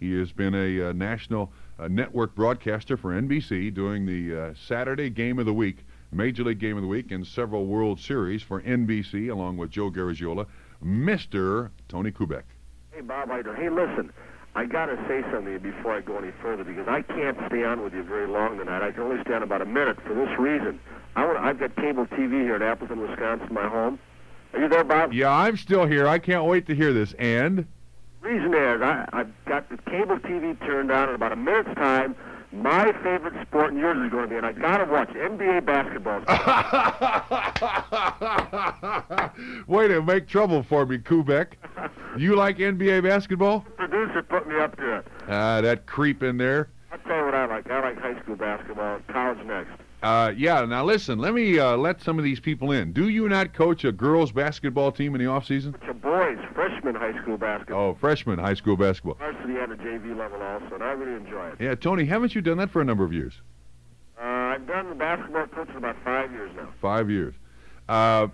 He has been a national network broadcaster for NBC, doing the Saturday Game of the Week, Major League Game of the Week, and several World Series for NBC, along with Joe Garagiola, Mr. Tony Kubek. Hey, Bob Leiter. Hey, listen, I got to say something before I go any further, because I can't stay on with you very long tonight. I can only stay on about a minute for this reason. I've got cable TV here in Appleton, Wisconsin, my home. Are you there, Bob? Yeah, I'm still here. I can't wait to hear this. And? Reason is, I've got the cable TV turned on in about a minute's time. My favorite sport in yours is going to be, and I got to watch NBA basketball. Way to make trouble for me, Kubek. You like NBA basketball? The producer put me up to it. That creep in there. I'll tell you what I like. I like high school basketball. College next. Yeah, now listen, let me let some of these people in. Do you not coach a girls' basketball team in the off-season? It's a boys' freshman high school basketball. Oh, freshman high school basketball. Varsity and a JV level also, and I really enjoy it. Yeah, Tony, haven't you done that for a number of years? I've done the basketball coach for about 5 years now. 5 years. I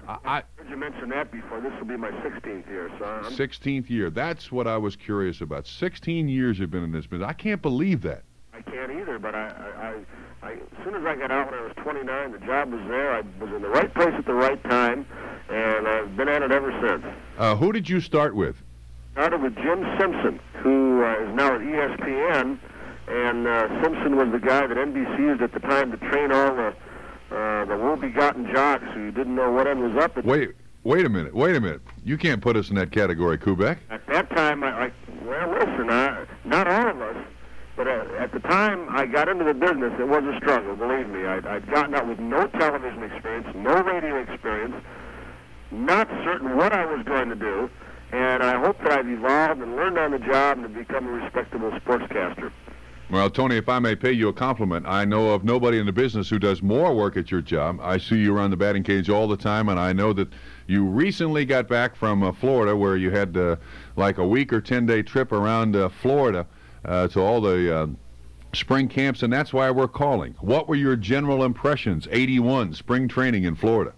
heard you mention that before. This will be my 16th year, so 16th year. That's what I was curious about. 16 years you've been in this business. I can't believe that. I can't either, but as soon as I got out when I was 29, the job was there. I was in the right place at the right time, and I've been at it ever since. Who did you start with? Started with Jim Simpson, who is now at ESPN, and Simpson was the guy that NBC used at the time to train all the woe-begotten jocks who didn't know what end was up. Wait a minute. You can't put us in that category, Kubek. At that time, listen, not all of us. But at the time I got into the business, it was a struggle, believe me. I'd gotten out with no television experience, no radio experience, not certain what I was going to do, and I hope that I've evolved and learned on the job and have become a respectable sportscaster. Well, Tony, if I may pay you a compliment, I know of nobody in the business who does more work at your job. I see you around the batting cage all the time, and I know that you recently got back from Florida, where you had like a week or 10-day trip around Florida, to all the spring camps, and that's why we're calling. What were your general impressions, 81, spring training in Florida?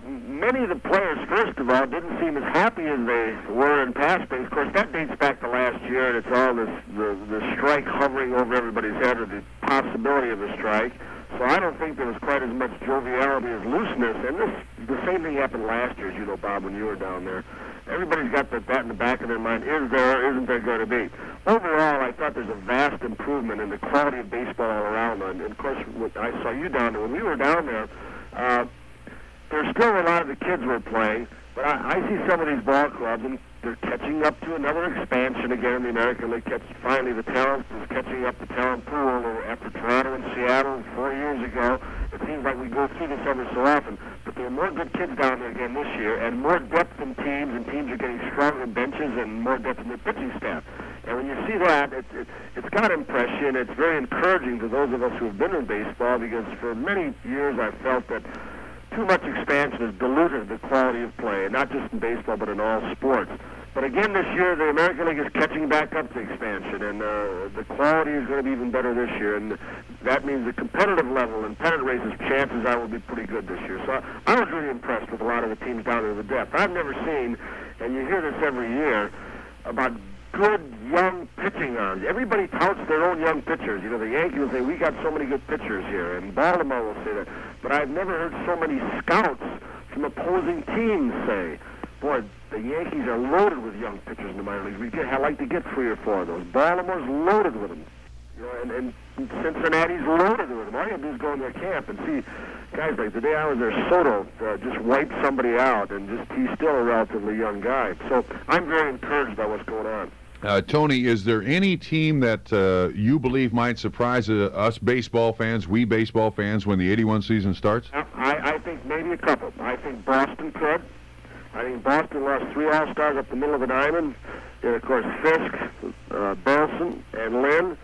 Many of the players, first of all, didn't seem as happy as they were in past springs. Of course, that dates back to last year, and it's all the strike hovering over everybody's head, or the possibility of a strike. So I don't think there was quite as much joviality as looseness, and the same thing happened last year, as you know, Bob, when you were down there. Everybody's got that in the back of their mind. Is there or isn't there going to be? Overall, I thought there's a vast improvement in the quality of baseball all around. And of course, I saw you down there. When we were down there, there's still a lot of the kids were playing, but I see some of these ball clubs, and they're catching up to another expansion again in the American League. Finally, the talent is catching up the talent pool after Toronto and Seattle 4 years ago. It seems like we go through this every so often, but there are more good kids down there again this year, and more depth in teams, and teams are getting stronger benches and more depth in their pitching staff. And when you see that, it's got to impress you, and it's very encouraging to those of us who have been in baseball, because for many years I've felt that too much expansion has diluted the quality of play, and not just in baseball, but in all sports. But again, this year, the American League is catching back up to expansion, and the quality is going to be even better this year, and that means the competitive level and pennant races chances are will be pretty good this year. So I was really impressed with a lot of the teams down there with the depth. I've never seen, and you hear this every year, about good young pitching arms. Everybody touts their own young pitchers. You know, the Yankees will say, we got so many good pitchers here, and Baltimore will say that. But I've never heard so many scouts from opposing teams say, boy, the Yankees are loaded with young pitchers in the minor leagues. I like to get 3 or 4 of those. Baltimore's loaded with them. You know, and Cincinnati's loaded with them. All you have to do is go in their camp and see guys like the day I was there, Soto just wiped somebody out, and he's still a relatively young guy. So I'm very encouraged by what's going on. Tony, is there any team that you believe might surprise us baseball fans, we baseball fans, when the 81 season starts? I think maybe a couple. I think Boston could. I think Boston lost 3 All-Stars up the middle of the diamond. And, of course, Fisk, Belson, and Lynn.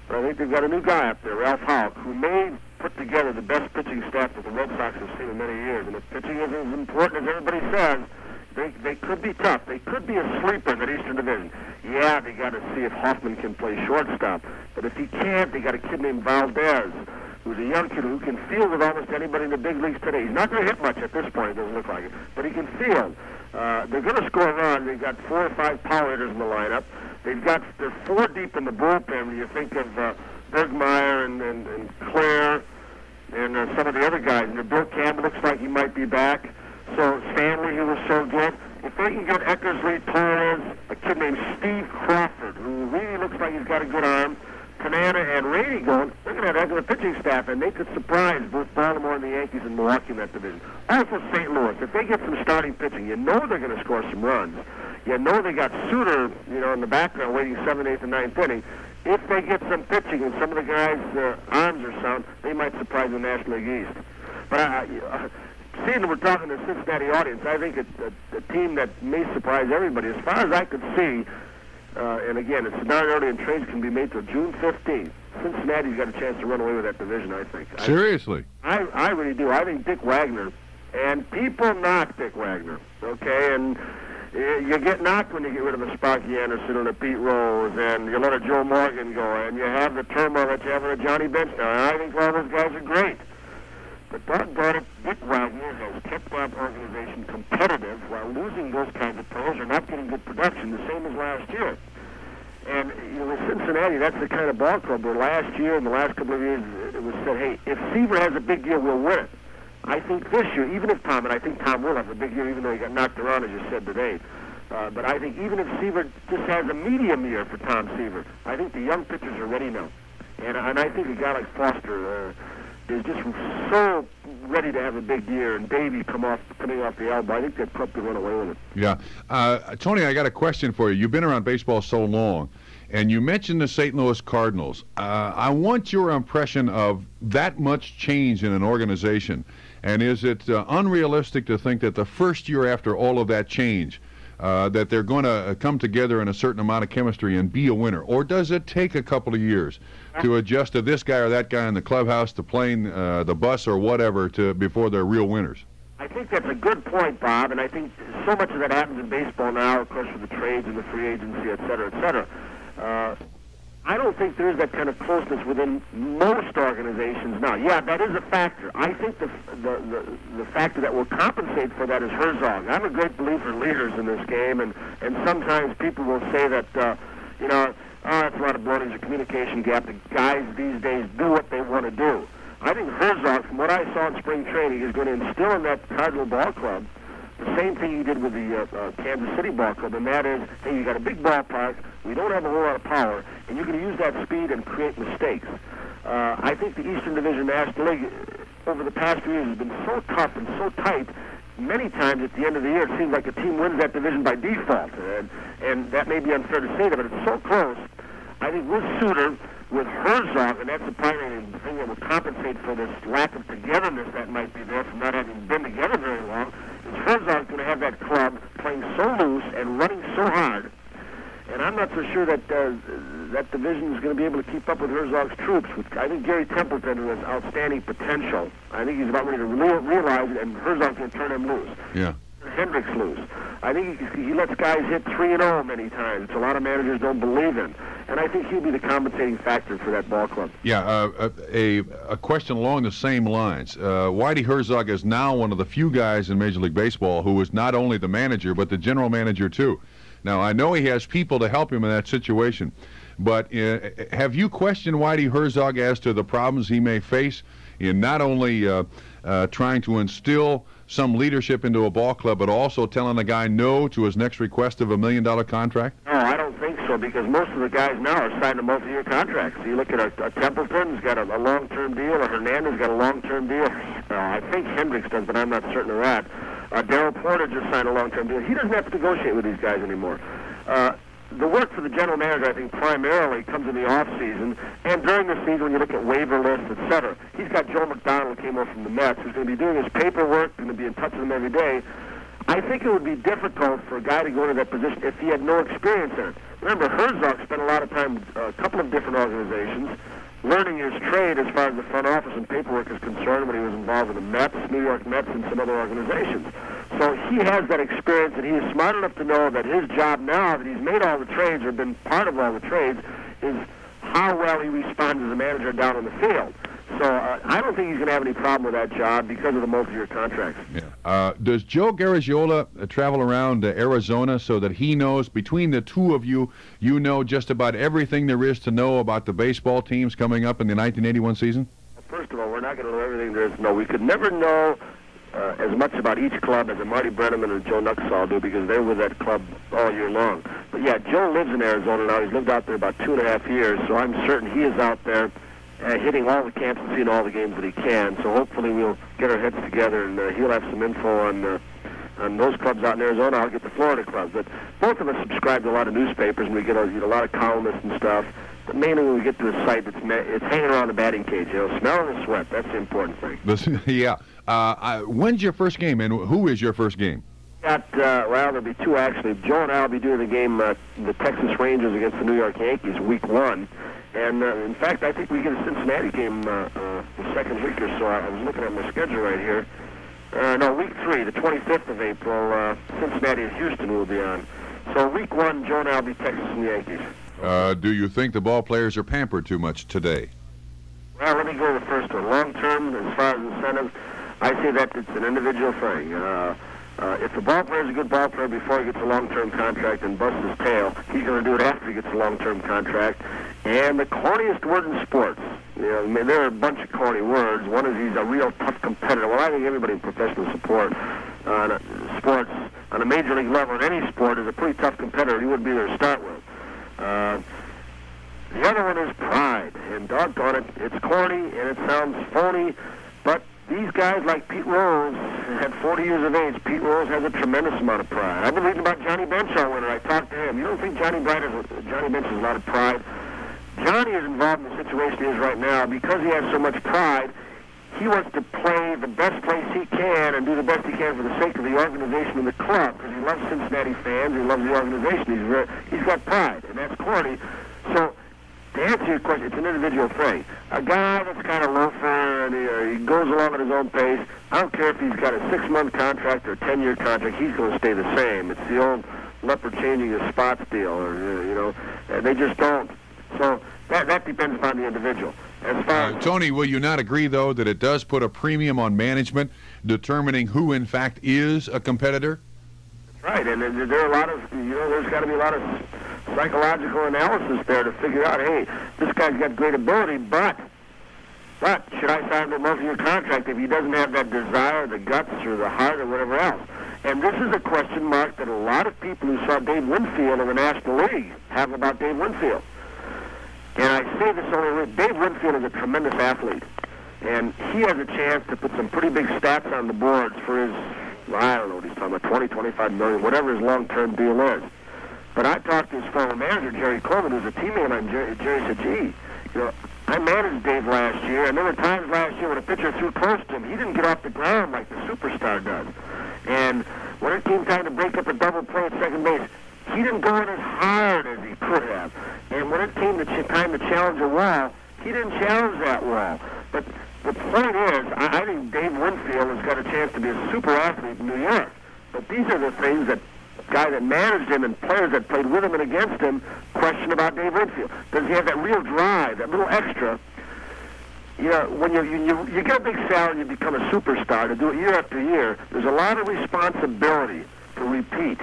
But I think they've got a new guy up there, Ralph Houck, who may put together the best pitching staff that the Red Sox have seen in many years. And if pitching isn't as important as everybody says, they could be tough. They could be a sleeper in that Eastern Division. Yeah, they got to see if Hoffman can play shortstop. But if he can't, they got a kid named Valdez, who's a young kid who can field with almost anybody in the big leagues today. He's not going to hit much at this point, it doesn't look like it, but he can field. They're going to score a run. They've got 4 or 5 power hitters in the lineup. They're 4 deep in the bullpen. When you think of Bergmeyer and Claire and some of the other guys. And Bill Campbell looks like he might be back. So Stanley, who was so good. If they can get Eckersley, Torres, a kid named Steve Crawford, who really looks like he's got a good arm, Tanana and Rady going, they're going to have a heck of a pitching staff, and they could surprise both Baltimore and the Yankees and Milwaukee in that division. Also St. Louis, if they get some starting pitching, you know they're going to score some runs. You know they got Suter, in the background waiting 7th, 8th, and 9th inning. If they get some pitching and some of the guys' arms are sound, they might surprise the National League East. But seeing that we're talking to the Cincinnati audience, I think it's a team that may surprise everybody. As far as I could see, and again, it's darn early and trades can be made till June 15th. Cincinnati's got a chance to run away with that division, I think. Seriously? I really do. I think Dick Wagner, and people knock Dick Wagner, okay? And you get knocked when you get rid of a Sparky Anderson and a Pete Rose, and you let a Joe Morgan go, and you have the turmoil that you have with a Johnny Bench now. And I think all those guys are great. But doggone it, Dick Wagner has kept that organization competitive while losing those kinds of players or not getting good production, the same as last year. And with Cincinnati, that's the kind of ball club where last year and the last couple of years it was said, hey, if Seaver has a big year, we'll win it. I think this year, even if Tom, and I think Tom will have a big year, even though he got knocked around, as you said today, but I think even if Seaver just has a medium year for Tom Seaver, I think the young pitchers are ready now. And I think a guy like Foster is just so ready to have a big year, and Davey coming off the elbow. I think that club could run away with it. Yeah. Tony, I got a question for you. You've been around baseball so long, and you mentioned the St. Louis Cardinals. I want your impression of that much change in an organization, and is it unrealistic to think that the first year after all of that change, that they're going to come together in a certain amount of chemistry and be a winner? Or does it take a couple of years to adjust to this guy or that guy in the clubhouse, the plane, the bus, or whatever, before they're real winners? I think that's a good point, Bob, and I think so much of that happens in baseball now, of course, with the trades and the free agency, et cetera, et cetera. I don't think there is that kind of closeness within most organizations now. Yeah, that is a factor. I think the factor that will compensate for that is Herzog. I'm a great believer in leaders in this game, and sometimes people will say that, that's a lot of bloating, there's a communication gap. The guys these days do what they want to do. I think Herzog, from what I saw in spring training, is going to instill in that Cardinal ball club the same thing he did with the Kansas City ball club, and that is, hey, you got a big ballpark, we don't have a whole lot of power, and you're going to use that speed and create mistakes. I think the Eastern Division National League over the past few years has been so tough and so tight. Many times at the end of the year, it seems like a team wins that division by default, and that may be unfair to say that, but it's so close. I think with Suter, with Herzog, and that's the primary thing that will compensate for this lack of togetherness that might be there from not having been together very long, is Herzog's going to have that club playing so loose and running so hard. And I'm not so sure that that division is going to be able to keep up with Herzog's troops. I think Gary Templeton, who has outstanding potential, I think he's about ready to realize it, and Herzog's going to turn him loose. Yeah. Hendricks loose. I think he lets guys hit 3-0 many times, which a lot of managers don't believe in. And I think he'll be the compensating factor for that ball club. Yeah, a question along the same lines. Whitey Herzog is now one of the few guys in Major League Baseball who is not only the manager, but the general manager, too. Now, I know he has people to help him in that situation, but have you questioned Whitey Herzog as to the problems he may face in not only trying to instill some leadership into a ball club, but also telling a guy no to his next request of $1 million contract? No, I don't think so, because most of the guys now are signing a multi-year contracts. So you look at a Templeton, who's got a long-term deal, or Hernandez got a long-term deal. I think Hendricks does, but I'm not certain of that. Darryl Porter just signed a long-term deal. He doesn't have to negotiate with these guys anymore. The work for the general manager, I think, primarily comes in the off-season, and during the season when you look at waiver lists, et cetera. He's got Joe McDonald, who came over from the Mets, who's going to be doing his paperwork, going to be in touch with him every day. I think it would be difficult for a guy to go into that position if he had no experience in it. Remember, Herzog spent a lot of time with a couple of different organizations, learning his trade as far as the front office and paperwork is concerned when he was involved with the Mets, New York Mets, and some other organizations. So he has that experience, and he is smart enough to know that his job now that he's made all the trades or been part of all the trades is how well he responds as a manager down on the field. So I don't think he's going to have any problem with that job because of the multi-year contracts. Yeah. Does Joe Garagiola travel around Arizona so that he knows, between the two of you, you know just about everything there is to know about the baseball teams coming up in the 1981 season? First of all, we're not going to know everything there is to know. We could never know as much about each club as Marty Brenneman and Joe Nuxall do because they're with that club all year long. But yeah, Joe lives in Arizona now. He's lived out there about 2.5 years, so I'm certain he is out there hitting all the camps and seeing all the games that he can. So hopefully we'll get our heads together and he'll have some info on those clubs out in Arizona. I'll get the Florida clubs. But both of us subscribe to a lot of newspapers and we get a lot of columnists and stuff. But mainly when we get to a site it's hanging around the batting cage, smelling the sweat. That's the important thing. Yeah. When's your first game, and who is your first game? Well, there'll be two actually. Joe and I will be doing the game, the Texas Rangers against the New York Yankees, week 1. And, in fact, I think we get a Cincinnati game the second week or so. I was looking at my schedule right here. Week 3, the 25th of April, Cincinnati and Houston will be on. So week 1, Joe and I will be Texas and the Yankees. Do you think the ball players are pampered too much today? Well, let me go to the first one. Long term, as far as incentives, I say that it's an individual thing. If the ball player is a good ball player before he gets a long-term contract and busts his tail, he's going to do it after he gets a long-term contract. And the corniest word in sports, there are a bunch of corny words. One is he's a real tough competitor. Well, I think everybody in professional sports on a major league level in any sport is a pretty tough competitor. He wouldn't be there to start with. The other one is pride, and doggone it, it's corny and it sounds phony, but these guys like Pete Rose, at 40 years of age, Pete Rose has a tremendous amount of pride. I've been reading about Johnny Bench all winter. I talked to him. You don't think Johnny Bench has a lot of pride? Johnny is involved in the situation he is right now because he has so much pride. He wants to play the best place he can and do the best he can for the sake of the organization and the club because he loves Cincinnati fans, he loves the organization. He's got pride, and that's corny. So, to answer your question, it's an individual thing. A guy that's kind of loafer and he goes along at his own pace, I don't care if he's got a 6-month contract or a 10-year contract, he's going to stay the same. It's the old leopard changing his spots deal, or, they just don't. So that depends upon the individual. Tony, will you not agree, though, that it does put a premium on management determining who, in fact, is a competitor? Right, and there are a lot of, there's got to be a lot of psychological analysis there to figure out, hey, this guy's got great ability, but should I sign him to a multi-year contract if he doesn't have that desire, the guts, or the heart, or whatever else? And this is a question mark that a lot of people who saw Dave Winfield in the National League have about Dave Winfield. And I say this only, Dave Winfield is a tremendous athlete, and he has a chance to put some pretty big stats on the boards for his, I don't know what he's talking about, 20, 25 million, whatever his long-term deal is. But I talked to his former manager, Jerry Coleman, who's a teammate of mine. Jerry said, gee, I managed Dave last year, and there were times last year when a pitcher threw close to him. He didn't get off the ground like the superstar does. And when it came time to break up a double play at second base, he didn't go in as hard as he could have. And when it came to time to challenge a wall, he didn't challenge that wall. But the point is, I think Dave Winfield has got a chance to be a super athlete in New York. But these are the things that guy that managed him and players that played with him and against him question about Dave Winfield. Does he have that real drive, that little extra? When you get a big salary and you become a superstar, to do it year after year, there's a lot of responsibility to repeat.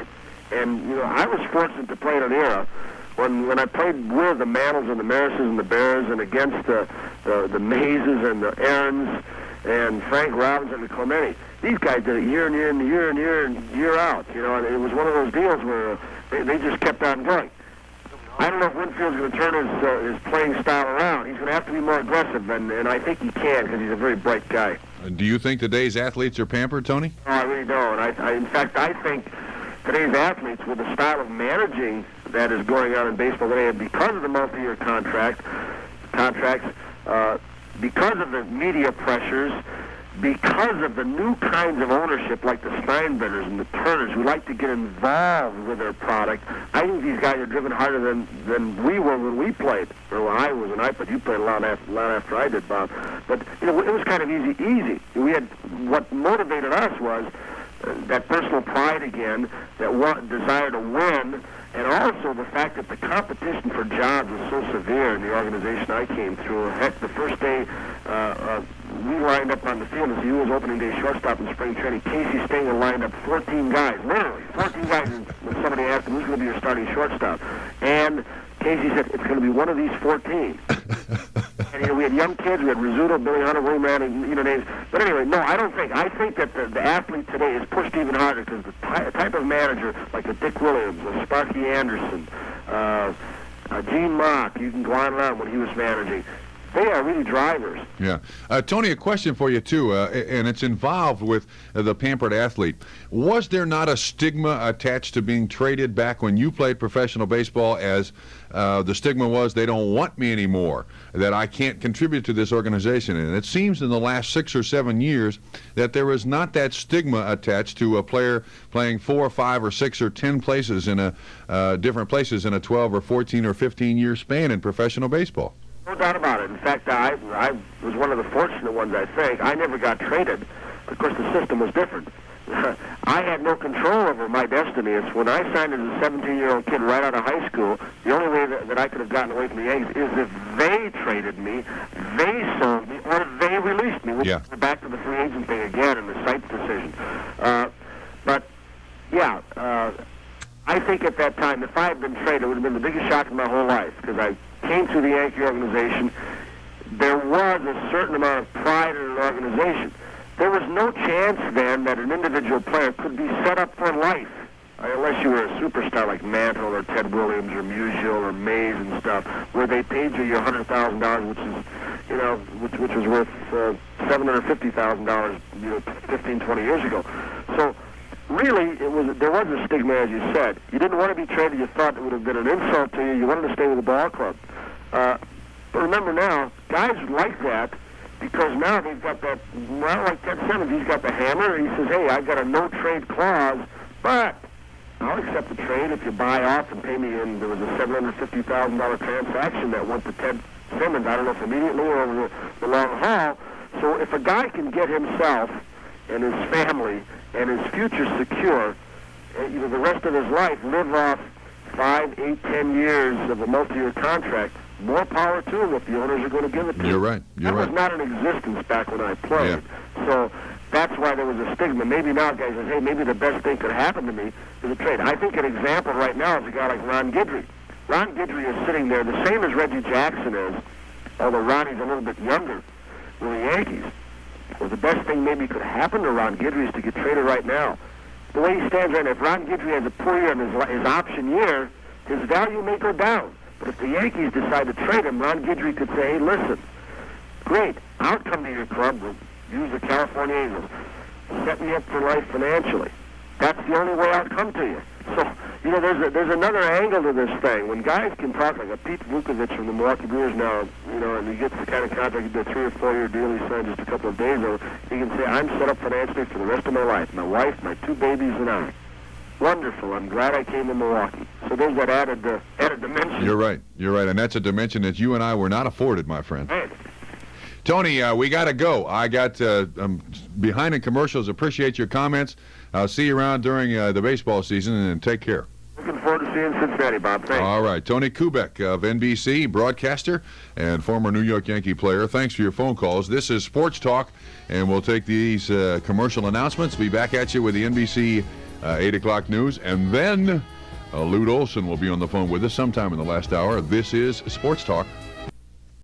And, I was fortunate to play in an era when I played with the Mantles and the Marises and the Bears and against the Mazes and the Aarons and Frank Robbins and the Clemente. These guys did it year and year and year and year and year out. And it was one of those deals where they just kept on going. I don't know if Winfield's going to turn his playing style around. He's going to have to be more aggressive, and I think he can because he's a very bright guy. Do you think today's athletes are pampered, Tony? No, I really don't. In fact, I think today's athletes, with the style of managing that is going on in baseball today, because of the multi-year contracts, because of the media pressures, because of the new kinds of ownership like the Steinbrenners and the Turners who like to get involved with their product, I think these guys are driven harder than we were when we played. Or when I was an iPad. You played a lot after I did, Bob. But it was kind of easy. We had, what motivated us was that personal pride again, that desire to win, and also the fact that the competition for jobs was so severe in the organization I came through. Heck, the first day we lined up on the field as he was opening day shortstop in spring training. Casey Stengel lined up 14 guys, literally 14 guys. When somebody asked him who's going to be your starting shortstop, and Casey said it's going to be one of these 14. And we had young kids. We had Rizzuto, Billy Hunter, Willie Mann, and names. But anyway, no, I don't think. I think that the athlete today is pushed even harder because the type of manager like a Dick Williams, a Sparky Anderson, Gene Mock, you can go on and on when he was managing. They are really drivers. Yeah. Tony, a question for you, too, and it's involved with the pampered athlete. Was there not a stigma attached to being traded back when you played professional baseball, as the stigma was, they don't want me anymore, that I can't contribute to this organization? And it seems in the last 6 or 7 years that there is not that stigma attached to a player playing 4 or 5 or 6 or 10 places in different places in a 12 or 14 or 15-year span in professional baseball. No doubt about it. In fact, I was one of the fortunate ones, I think. I never got traded. Of course, the system was different. I had no control over my destiny. It's when I signed as a 17-year-old kid right out of high school, the only way that I could have gotten away from the Yankees is if they traded me, they sold me, or they released me. We're back to the free agent thing again and the Sipes decision. I think at that time, if I had been traded, it would have been the biggest shock of my whole life, because I came to the Yankee organization. There was a certain amount of pride in an organization. There was no chance then that an individual player could be set up for life, unless you were a superstar like Mantle or Ted Williams or Musial or Mays and stuff, where they paid you your $100,000, which is, which was worth $750,000, 15, 20 years ago. So really, there was a stigma, as you said. You didn't want to be traded. You thought it would have been an insult to you. You wanted to stay with the ball club. But remember now, guys like that, because now they've got that, well, like Ted Simmons, he's got the hammer. He says, hey, I've got a no-trade clause, but I'll accept the trade if you buy off and pay me in. There was a $750,000 transaction that went to Ted Simmons, I don't know if immediately or over the long haul. So if a guy can get himself and his family and his future secure, the rest of his life, live off 5, 8, 10 years of a multi-year contract, more power to him if the owners are going to give it to him. You're right. That was not in existence back when I played. Yeah. So that's why there was a stigma. Maybe now guys say, hey, maybe the best thing could happen to me is a trade. I think an example right now is a guy like Ron Guidry. Ron Guidry is sitting there the same as Reggie Jackson is, although Ronnie's a little bit younger with the Yankees. Well, the best thing maybe could happen to Ron Guidry is to get traded right now. The way he stands right now, if Ron Guidry has a poor year in his option year, his value may go down. But if the Yankees decide to trade him, Ron Guidry could say, hey, listen, great, I'll come to your club, we'll use the California Angels, set me up for life financially. That's the only way I'll come to you. So, there's another angle to this thing. When guys can talk like a Pete Vukovich from the Milwaukee Brewers now, and he gets the kind of contract, he did a 3 or 4 year deal he signed just a couple of days ago, he can say, I'm set up financially for the rest of my life. My wife, my 2 babies, and I. Wonderful. I'm glad I came to Milwaukee. So there's that added dimension. You're right. And that's a dimension that you and I were not afforded, my friend. Right. Tony, we got to go. I got behind in commercials. Appreciate your comments. I'll see you around during the baseball season, and take care. Looking forward to seeing Cincinnati, Bob. Thanks. All right. Tony Kubek of NBC, broadcaster and former New York Yankee player. Thanks for your phone calls. This is Sports Talk, and we'll take these commercial announcements. Be back at you with the NBC 8 o'clock news, and then Lute Olson will be on the phone with us sometime in the last hour. This is Sports Talk.